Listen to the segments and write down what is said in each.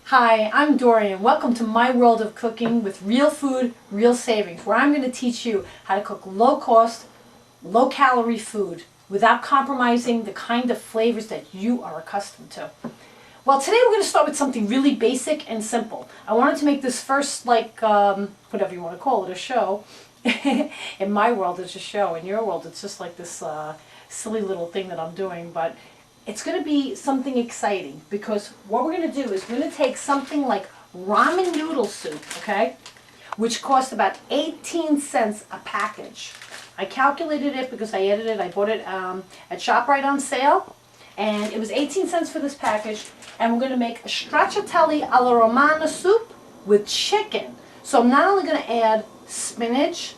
Hi, I'm Dorian. Welcome to my world of cooking with real food, real savings, where I'm going to teach you how to cook low-cost, low-calorie food without compromising the kind of flavors that you are accustomed to. Well, today we're going to start with something really basic and simple. I wanted to make this first, whatever you want to call it, a show. In my world, it's a show. In your world, it's just like this silly little thing that I'm doing. But it's going to be something exciting because what we're going to do is we're going to take something like ramen noodle soup, okay, which costs about 18 cents a package. I calculated it because I edited it. I bought it at ShopRite on sale, and it was 18 cents for this package. And we're going to make a stracciatella alla romana soup with chicken. So I'm not only going to add spinach,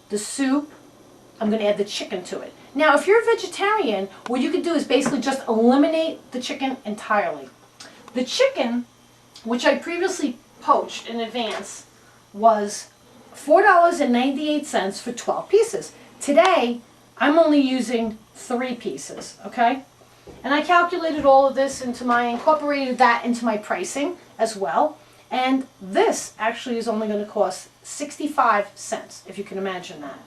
the soup, I'm going to add the chicken to it. Now, if you're a vegetarian, what you could do is basically just eliminate the chicken entirely. The chicken, which I previously poached in advance, was $4.98 for 12 pieces. Today, I'm only using 3 pieces, okay? And I calculated all of this incorporated that into my pricing as well. And this actually is only going to cost 65 cents, if you can imagine that.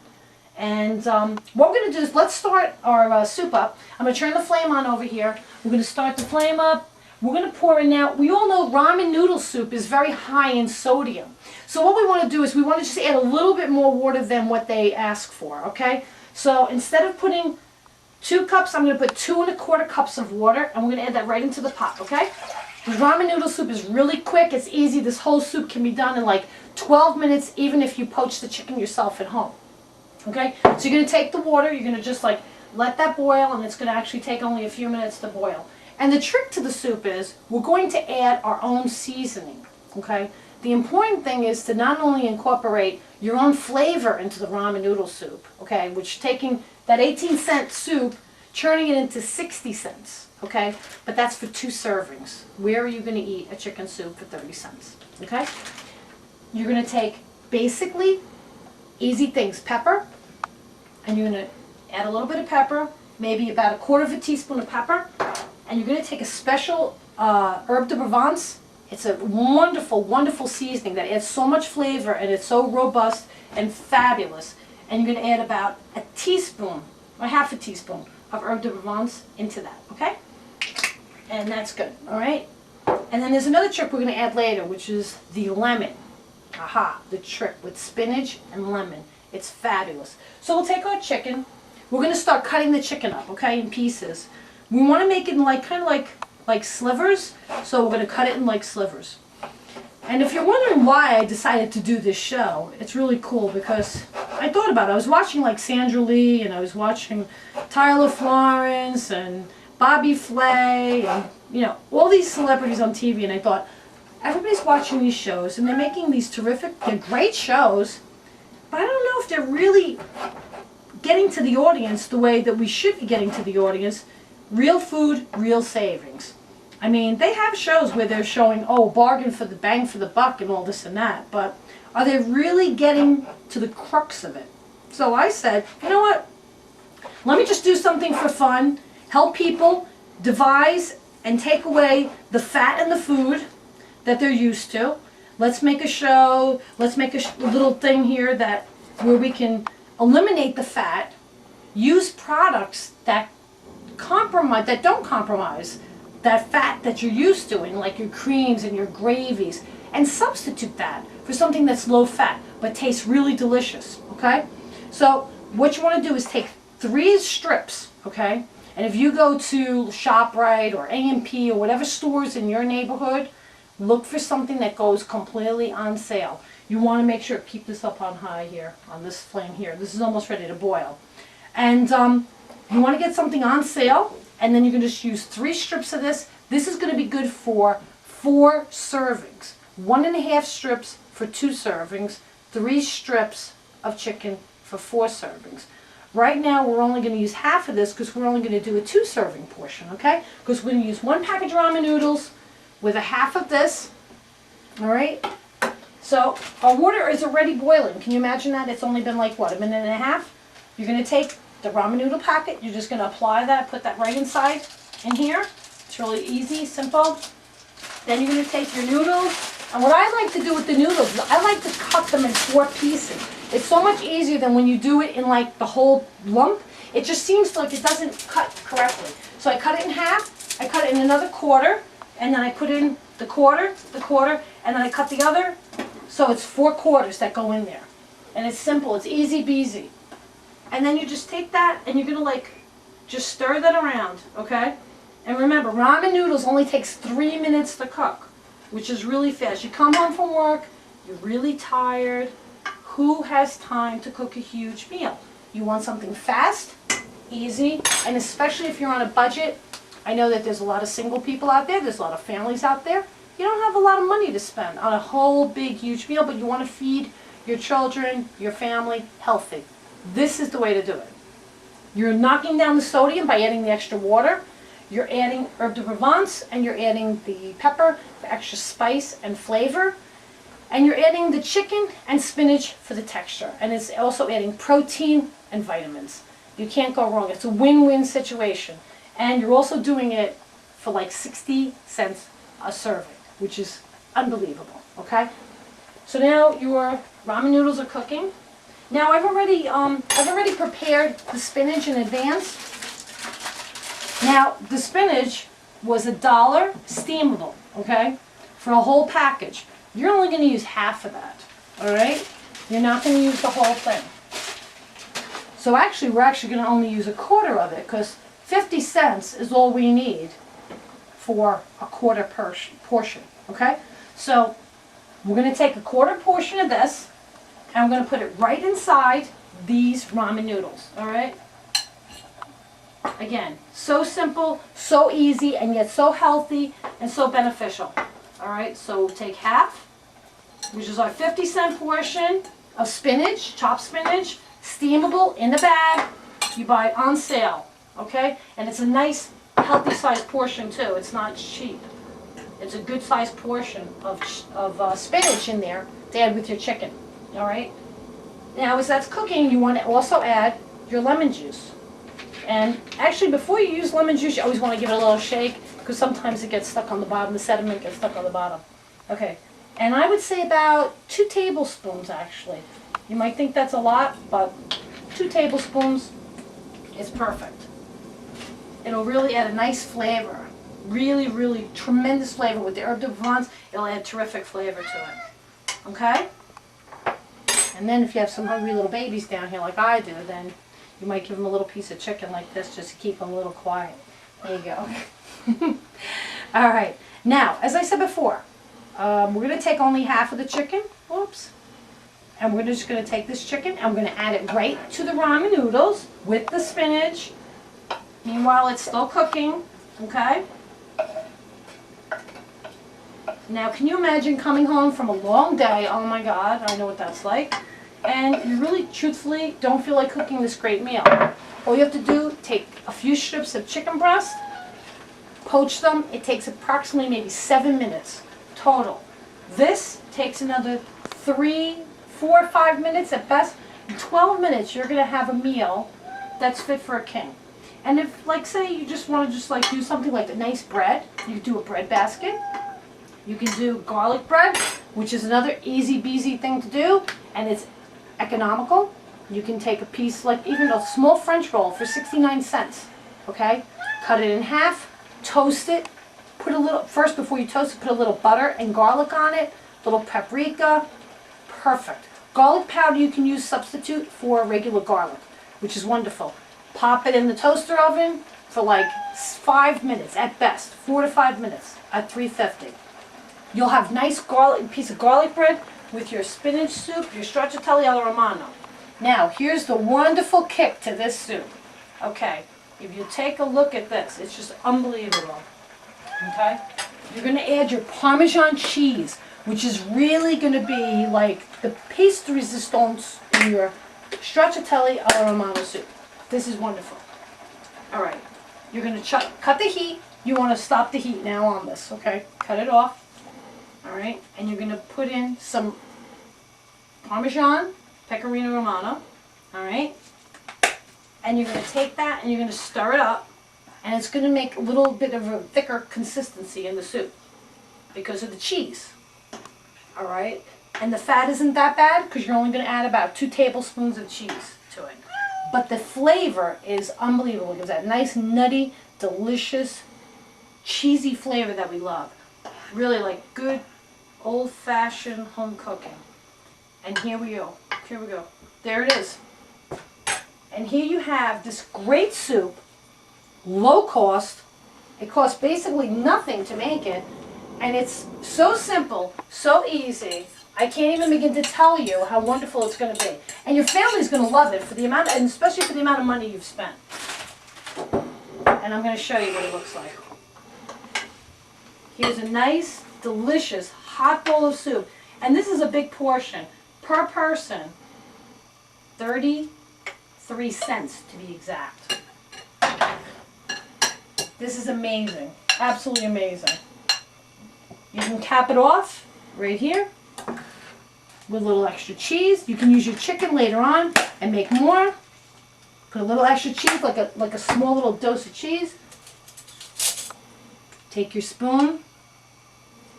And what we're going to do is let's start our soup up. I'm going to turn the flame on over here. We're going to start the flame up. We're going to pour in now. We all know ramen noodle soup is very high in sodium. So what we want to do is we want to just add a little bit more water than what they ask for, okay? So instead of putting 2 cups, I'm going to put 2 1/4 cups of water, and we're going to add that right into the pot, okay? The ramen noodle soup is really quick. It's easy. This whole soup can be done in like 12 minutes, even if you poach the chicken yourself at home. Okay, so you're going to take the water, you're going to just like let that boil, and it's going to actually take only a few minutes to boil. And the trick to the soup is we're going to add our own seasoning, okay? The important thing is to not only incorporate your own flavor into the ramen noodle soup, okay, which taking that 18-cent soup, churning it into 60 cents, okay? But that's for 2 servings. Where are you going to eat a chicken soup for 30 cents, okay? You're going to take basically easy things, pepper, and you're going to add a little bit of pepper, maybe about 1/4 teaspoon of pepper, and you're going to take a special herb de Provence. It's a wonderful, wonderful seasoning that adds so much flavor, and it's so robust and fabulous. And you're going to add about a teaspoon, or 1/2 teaspoon of herb de Provence into that, okay? And that's good, all right? And then there's another trick we're going to add later, which is the lemon. Aha, the trick with spinach and lemon. It's fabulous. So we'll take our chicken. We're going to start cutting the chicken up, okay, in pieces. We want to make it like kind of like slivers, so we're going to cut it in like slivers. And if you're wondering why I decided to do this show, it's really cool because I thought about it. I was watching like Sandra Lee, and I was watching Tyler Florence and Bobby Flay, and you know, all these celebrities on TV, and I thought, everybody's watching these shows, and they're making these they're great shows, but I don't know if they're really getting to the audience the way that we should be getting to the audience. Real food, real savings. I mean, they have shows where they're showing, oh, bargain for the bang for the buck and all this and that, but are they really getting to the crux of it? So I said, you know what? Let me just do something for fun, help people devise and take away the fat in the food that they're used to. Let's make a show, let's make a little thing here where we can eliminate the fat, use products that don't compromise that fat that you're used to, in like your creams and your gravies, and substitute that for something that's low fat but tastes really delicious, okay? So what you want to do is take 3 strips, okay? And if you go to ShopRite or A&P or whatever stores in your neighborhood, look for something that goes completely on sale. You want to make sure, keep this up on high here, on this flame here. This is almost ready to boil. And you want to get something on sale, and then you can just use 3 strips of this. This is going to be good for 4 servings. 1.5 strips for 2 servings, 3 strips of chicken for 4 servings. Right now, we're only going to use half of this because we're only going to do a 2-serving portion, okay? Because we're going to use 1 package of ramen noodles with a half of this, all right? So our water is already boiling. Can you imagine that? It's only been like, what, 1.5 minutes? You're going to take the ramen noodle packet, you're just going to apply that, put that right inside in here. It's really easy, simple. Then you're going to take your noodles. And what I like to do with the noodles is I like to cut them in 4 pieces. It's so much easier than when you do it in like the whole lump. It just seems like it doesn't cut correctly. So I cut it in half, I cut it in another quarter, and then I put in the quarter, and then I cut the other. So it's 4 quarters that go in there. And it's simple, it's easy beasy. And then you just take that and you're gonna like, just stir that around, okay? And remember, ramen noodles only takes 3 minutes to cook, which is really fast. You come home from work, you're really tired. Who has time to cook a huge meal? You want something fast, easy, and especially if you're on a budget. I know that there's a lot of single people out there, there's a lot of families out there. You don't have a lot of money to spend on a whole big huge meal, but you want to feed your children, your family, healthy. This is the way to do it. You're knocking down the sodium by adding the extra water. You're adding herb de Provence, and you're adding the pepper for extra spice and flavor. And you're adding the chicken and spinach for the texture. And it's also adding protein and vitamins. You can't go wrong. It's a win-win situation. And you're also doing it for like 60 cents a serving, which is unbelievable, okay? So now your ramen noodles are cooking. Now I've already prepared the spinach in advance. Now the spinach was $1 steamable, okay, for a whole package. You're only going to use half of that, all right? You're not going to use the whole thing. So actually, we're actually going to only use a quarter of it because 50 cents is all we need for a quarter portion, okay? So we're going to take a quarter portion of this and I'm going to put it right inside these ramen noodles, all right? Again, so simple, so easy, and yet so healthy and so beneficial. All right, so take half, which is our 50-cent portion of spinach, chopped spinach, steamable in the bag. You buy it on sale, okay? And it's a nice, healthy sized portion too. It's not cheap. It's a good sized portion of spinach in there to add with your chicken. All right. Now, as that's cooking, you want to also add your lemon juice. And actually, before you use lemon juice, you always want to give it a little shake because sometimes it gets stuck on the bottom. The sediment gets stuck on the bottom. Okay. And I would say about 2 tablespoons, actually. You might think that's a lot, but 2 tablespoons is perfect. It'll really add a nice flavor. Really, really tremendous flavor with the herb de Provence. It'll add terrific flavor to it. Okay? And then if you have some hungry little babies down here like I do, then you might give them a little piece of chicken like this just to keep them a little quiet. There you go. All right. Now, as I said before, we're going to take only half of the chicken. Whoops. And we're just going to take this chicken and we're going to add it right to the ramen noodles with the spinach. Meanwhile, it's still cooking. Okay? Now, can you imagine coming home from a long day? Oh my God, I know what that's like. And you really, truthfully, don't feel like cooking this great meal. All you have to do, take a few strips of chicken breast, poach them. It takes approximately maybe 7 minutes total. This takes another 3, 4, 5 minutes at best. In 12 minutes, you're going to have a meal that's fit for a king. And if, like, say you just want to just like do something like a nice bread, you can do a bread basket. You can do garlic bread, which is another easy beasy thing to do, and it's economical. You can take a piece, like even a small French roll for 69 cents, okay? Cut it in half, toast it, put a little, first before you toast it, put a little butter and garlic on it, little paprika, perfect. Garlic powder you can use substitute for regular garlic, which is wonderful. Pop it in the toaster oven for like 5 minutes at best, 4 to 5 minutes at 350. You'll have nice garlic, piece of garlic bread with your spinach soup, your stracciatella alla romano. Now, here's the wonderful kick to this soup. Okay, if you take a look at this, it's just unbelievable. Okay? You're going to add your Parmesan cheese, which is really going to be like the piece de resistance in your stracciatella alla romano soup. This is wonderful. All right, you're going to cut the heat. You want to stop the heat now on this, okay? Cut it off. All right, and you're going to put in some Parmesan, Pecorino Romano, all right? And you're going to take that and you're going to stir it up, and it's going to make a little bit of a thicker consistency in the soup. because of the cheese. All right? And the fat isn't that bad because you're only going to add about 2 tablespoons of cheese to it. But the flavor is unbelievable. It gives that nice, nutty, delicious, cheesy flavor that we love. Really like good, old-fashioned home cooking. And here we go. Here we go. There it is. And here you have this great soup, low cost. It costs basically nothing to make it. And it's so simple, so easy. I can't even begin to tell you how wonderful it's going to be. And your family's going to love it for the amount, and especially for the amount of money you've spent. And I'm going to show you what it looks like. Here's a nice, delicious, hot bowl of soup. And this is a big portion. Per person, 33 cents to be exact. This is amazing. Absolutely amazing. You can cap it off right here with a little extra cheese. You can use your chicken later on and make more. Put a little extra cheese, like a small little dose of cheese. Take your spoon.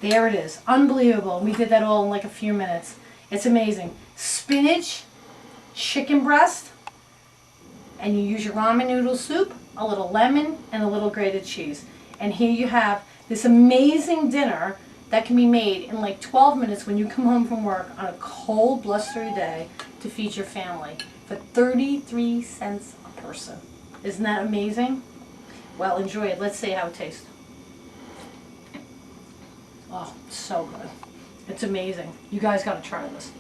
There it is. Unbelievable. We did that all in like a few minutes. It's amazing. Spinach, chicken breast, and you use your ramen noodle soup, a little lemon, and a little grated cheese. And here you have this amazing dinner that can be made in like 12 minutes when you come home from work on a cold, blustery day to feed your family for 33 cents a person. Isn't that amazing? Well, enjoy it. Let's see how it tastes. Oh, so good. It's amazing. You guys got to try this.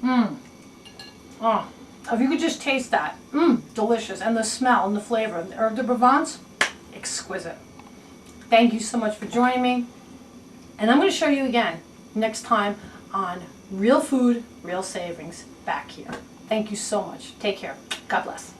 Oh, if you could just taste that. Delicious. And the smell and the flavor. The herbe de Provence, exquisite. Thank you so much for joining me. And I'm going to show you again next time on Real Food, Real Savings back here. Thank you so much. Take care. God bless.